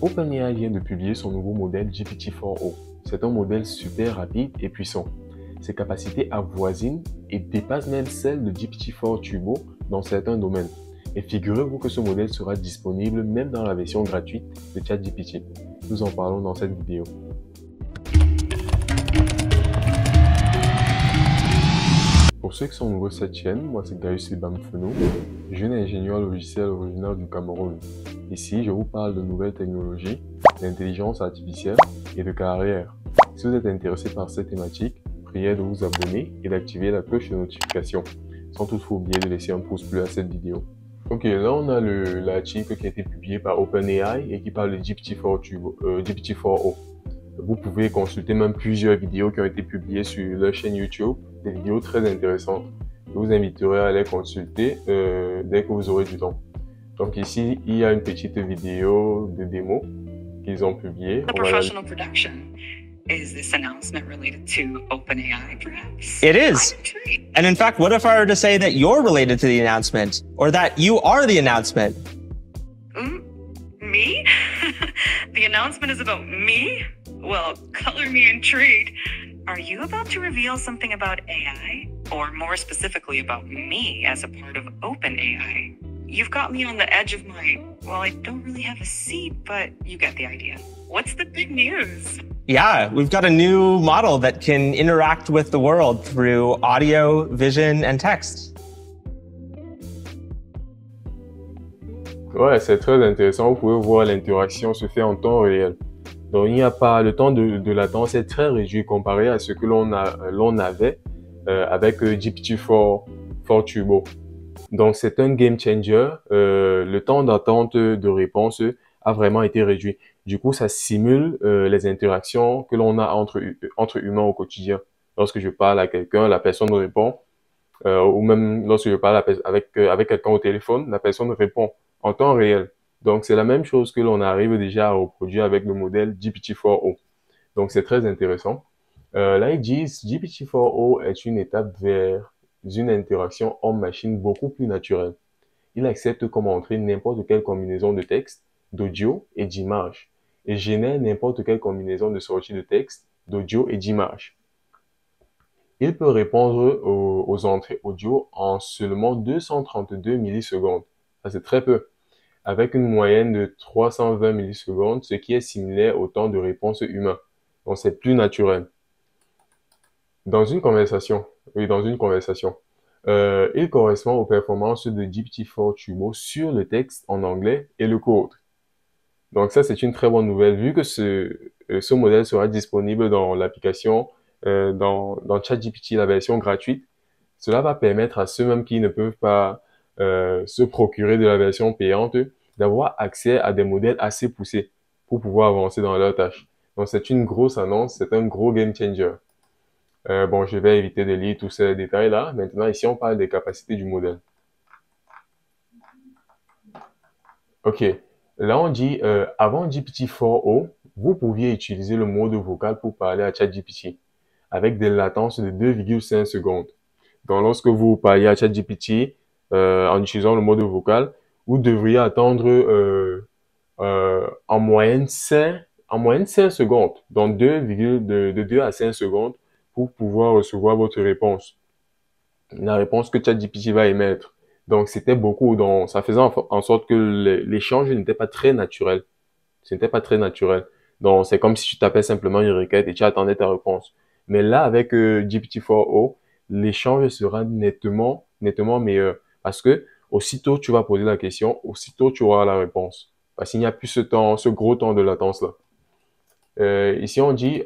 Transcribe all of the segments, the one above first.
OpenAI vient de publier son nouveau modèle GPT-4o. C'est un modèle super rapide et puissant. Ses capacités avoisinent et dépassent même celles de GPT-4 Turbo dans certains domaines. Et figurez-vous que ce modèle sera disponible même dans la version gratuite de ChatGPT. Nous en parlons dans cette vidéo. Pour ceux qui sont nouveaux sur cette chaîne, moi c'est Gaius Libamfeno, jeune ingénieur logiciel originaire du Cameroun. Ici, je vous parle de nouvelles technologies, d'intelligence artificielle et de carrière. Si vous êtes intéressé par cette thématique, priez de vous abonner et d'activer la cloche de notification, sans toutefois oublier de laisser un pouce bleu à cette vidéo. Ok, là on a l'article qui a été publié par OpenAI et qui parle de GPT-4o. Vous pouvez consulter même plusieurs vidéos qui ont été publiées sur leur chaîne YouTube, des vidéos très intéressantes. Je vous inviterai à les consulter dès que vous aurez du temps. Donc ici, il y a une petite vidéo de démo qu'ils ont publiée. The professional production. Is this announcement related to OpenAI, perhaps? It is. And in fact, what if I were to say that you're related to the announcement, or that you are the announcement? Me? The announcement is about me? Well, color me intrigued. Are you about to reveal something about AI? Or more specifically about me as a part of OpenAI? You've got me on the edge of well, I don't really have a seat, but you get the idea. What's the big news? Yeah, we've got a new model that can interact with the world through audio, vision, and text. Ouais, c'est très intéressant. Vous pouvez voir l'interaction se fait en temps réel. Donc, il n'y a pas le temps de latence est très réduit comparé à ce que l'on avait avec GPT-4 Turbo. Donc, c'est un game changer. Le temps d'attente de réponse a vraiment été réduit. Du coup, ça simule les interactions que l'on a entre humains au quotidien. Lorsque je parle à quelqu'un, la personne répond. Ou même lorsque je parle avec quelqu'un au téléphone, la personne répond en temps réel. Donc, c'est la même chose que l'on arrive déjà à reproduire avec le modèle GPT-4o. Donc, c'est très intéressant. Là, ils disent GPT-4o est une étape vers une interaction homme-machine beaucoup plus naturelle. Il accepte comme entrée n'importe quelle combinaison de texte, d'audio et d'image et génère n'importe quelle combinaison de sorties de texte, d'audio et d'image. Il peut répondre aux entrées audio en seulement 232 millisecondes. Ça, c'est très peu. Avec une moyenne de 320 millisecondes, ce qui est similaire au temps de réponse humain. Donc, c'est plus naturel. Dans une conversation, il correspond aux performances de GPT-4 Turbo sur le texte en anglais et le code. Donc ça, c'est une très bonne nouvelle, vu que ce modèle sera disponible dans l'application, dans ChatGPT, la version gratuite. Cela va permettre à ceux-mêmes qui ne peuvent pas se procurer de la version payante d'avoir accès à des modèles assez poussés pour pouvoir avancer dans leurs tâches. Donc c'est une grosse annonce, c'est un gros game changer. Bon, je vais éviter de lire tous ces détails-là. Maintenant, ici, on parle des capacités du modèle. Ok. Là, on dit, avant GPT-4o, vous pouviez utiliser le mode vocal pour parler à ChatGPT avec des latences de 2,5 secondes. Donc, lorsque vous parliez à ChatGPT en utilisant le mode vocal, vous devriez attendre en moyenne 5 secondes, donc de 2 à 5 secondes pour pouvoir recevoir votre réponse. La réponse que ChatGPT va émettre. Donc, c'était beaucoup. Donc, ça faisait en sorte que l'échange n'était pas très naturel. Ce n'était pas très naturel. Donc, c'est comme si tu tapais simplement une requête et tu attendais ta réponse. Mais là, avec GPT-4o, l'échange sera nettement meilleur. Parce que aussitôt tu vas poser la question, aussitôt tu auras la réponse. Parce qu'il n'y a plus ce gros temps de latence là. Ici, on dit,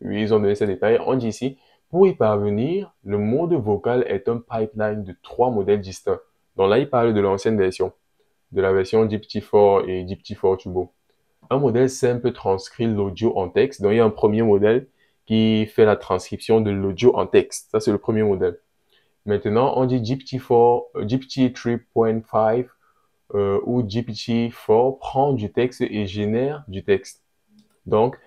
oui, ils ont donné ces détails. On dit ici, pour y parvenir, le mode vocal est un pipeline de 3 modèles distincts. Donc là, il parle de l'ancienne version, de la version GPT-4 et GPT-4 Turbo. Un modèle simple transcrit l'audio en texte. Donc il y a un premier modèle qui fait la transcription de l'audio en texte. Ça, c'est le premier modèle. Maintenant, on dit GPT 3.5 ou GPT-4 prend du texte et génère du texte. Donc,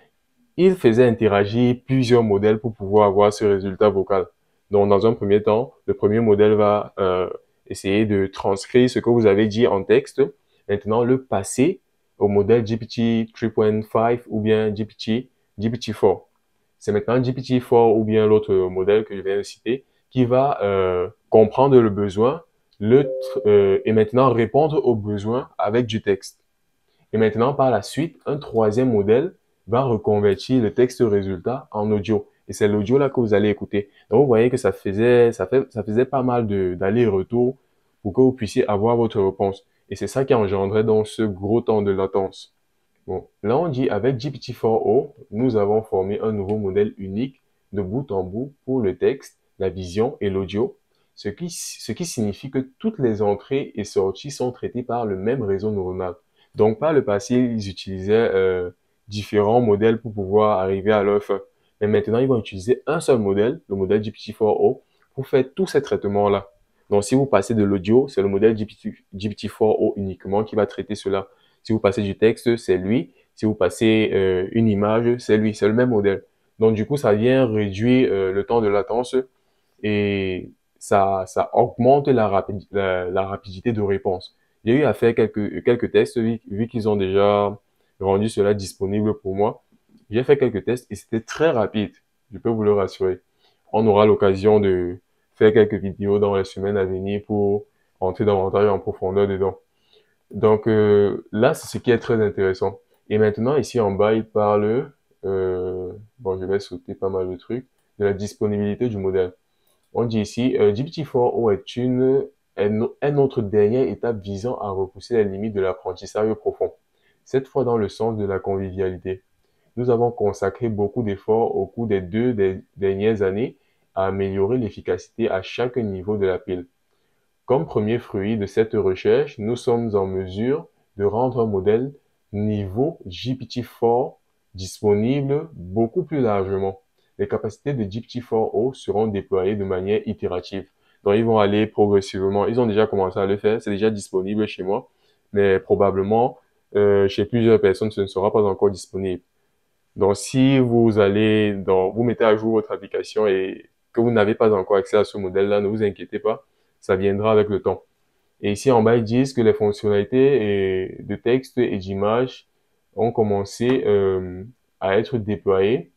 il faisait interagir plusieurs modèles pour pouvoir avoir ce résultat vocal. Donc, dans un premier temps, le premier modèle va essayer de transcrire ce que vous avez dit en texte. Maintenant, le passer au modèle GPT 3.5 ou bien GPT-4. C'est maintenant GPT-4 ou bien l'autre modèle que je viens de citer qui va comprendre le besoin et maintenant répondre aux besoins avec du texte. Et maintenant, par la suite, un troisième modèle va reconvertir le texte résultat en audio. Et c'est l'audio là que vous allez écouter. Donc, vous voyez que ça faisait pas mal d'aller-retour pour que vous puissiez avoir votre réponse. Et c'est ça qui engendrait donc ce gros temps de latence. Bon, là on dit avec GPT-4o, nous avons formé un nouveau modèle unique de bout en bout pour le texte, la vision et l'audio, ce qui signifie que toutes les entrées et sorties sont traitées par le même réseau neuronal. Donc par le passé, ils utilisaient différents modèles pour pouvoir arriver à leur fin. Mais maintenant, ils vont utiliser un seul modèle, le modèle GPT-4o, pour faire tous ces traitements-là. Donc si vous passez de l'audio, c'est le modèle GPT-4o uniquement qui va traiter cela. Si vous passez du texte, c'est lui. Si vous passez une image, c'est lui. C'est le même modèle. Donc, du coup, ça vient réduire le temps de latence et ça augmente la rapidité de réponse. J'ai eu à faire quelques tests vu qu'ils ont déjà rendu cela disponible pour moi. J'ai fait quelques tests et c'était très rapide. Je peux vous le rassurer. On aura l'occasion de faire quelques vidéos dans les semaines à venir pour entrer davantage en profondeur dedans. Donc là, c'est ce qui est très intéressant. Et maintenant, ici en bas, il parle, bon, je vais sauter pas mal de trucs, de la disponibilité du modèle. On dit ici, GPT-4o est notre dernière étape visant à repousser les limites de l'apprentissage profond, cette fois dans le sens de la convivialité. Nous avons consacré beaucoup d'efforts au cours des dernières années à améliorer l'efficacité à chaque niveau de la pile. Comme premier fruit de cette recherche, nous sommes en mesure de rendre un modèle niveau GPT-4 disponible beaucoup plus largement. Les capacités de GPT-4o seront déployées de manière itérative. Donc, ils vont aller progressivement. Ils ont déjà commencé à le faire. C'est déjà disponible chez moi. Mais probablement, chez plusieurs personnes, ce ne sera pas encore disponible. Donc, si vous vous mettez à jour votre application et que vous n'avez pas encore accès à ce modèle-là, ne vous inquiétez pas, ça viendra avec le temps. Et ici en bas, ils disent que les fonctionnalités de texte et d'image ont commencé à être déployées,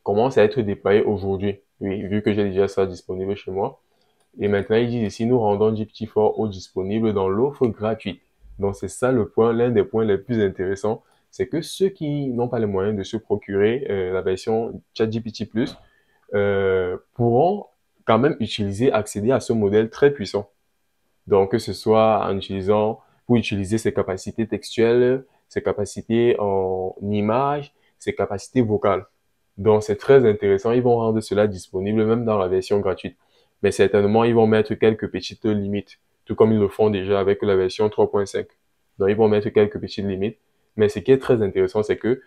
commencent à être déployées aujourd'hui. Oui, vu que j'ai déjà ça disponible chez moi. Et maintenant, ils disent ici, nous rendons GPT-4o disponible dans l'offre gratuite. Donc, c'est ça le point, l'un des points les plus intéressants. C'est que ceux qui n'ont pas les moyens de se procurer la version ChatGPT+, pourront quand même accéder à ce modèle très puissant. Donc, que ce soit pour utiliser ses capacités textuelles, ses capacités en images, ses capacités vocales. Donc, c'est très intéressant. Ils vont rendre cela disponible même dans la version gratuite. Mais certainement, ils vont mettre quelques petites limites, tout comme ils le font déjà avec la version 3.5. Donc, ils vont mettre quelques petites limites. Mais ce qui est très intéressant, c'est que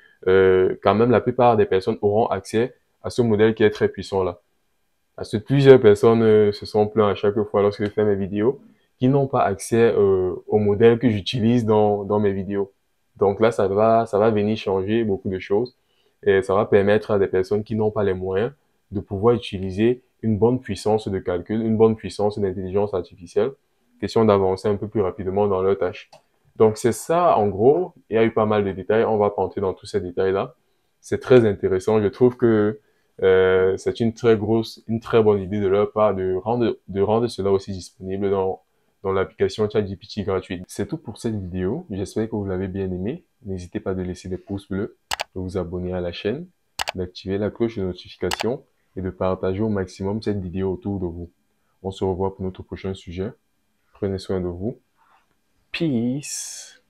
quand même, la plupart des personnes auront accès à ce modèle qui est très puissant là. Parce que plusieurs personnes se sont plaintes à chaque fois lorsque je fais mes vidéos qui n'ont pas accès au modèle que j'utilise dans mes vidéos. Donc là, ça va venir changer beaucoup de choses et ça va permettre à des personnes qui n'ont pas les moyens de pouvoir utiliser une bonne puissance de calcul, une bonne puissance d'intelligence artificielle, question d'avancer un peu plus rapidement dans leur tâche. Donc c'est ça en gros, il y a eu pas mal de détails, on va pas entrer dans tous ces détails-là. C'est très intéressant, je trouve que c'est une très bonne idée de leur part de rendre cela aussi disponible dans l'application ChatGPT gratuite. C'est tout pour cette vidéo. J'espère que vous l'avez bien aimé. N'hésitez pas de laisser des pouces bleus, de vous abonner à la chaîne, d'activer la cloche de notification et de partager au maximum cette vidéo autour de vous. On se revoit pour notre prochain sujet. Prenez soin de vous. Peace.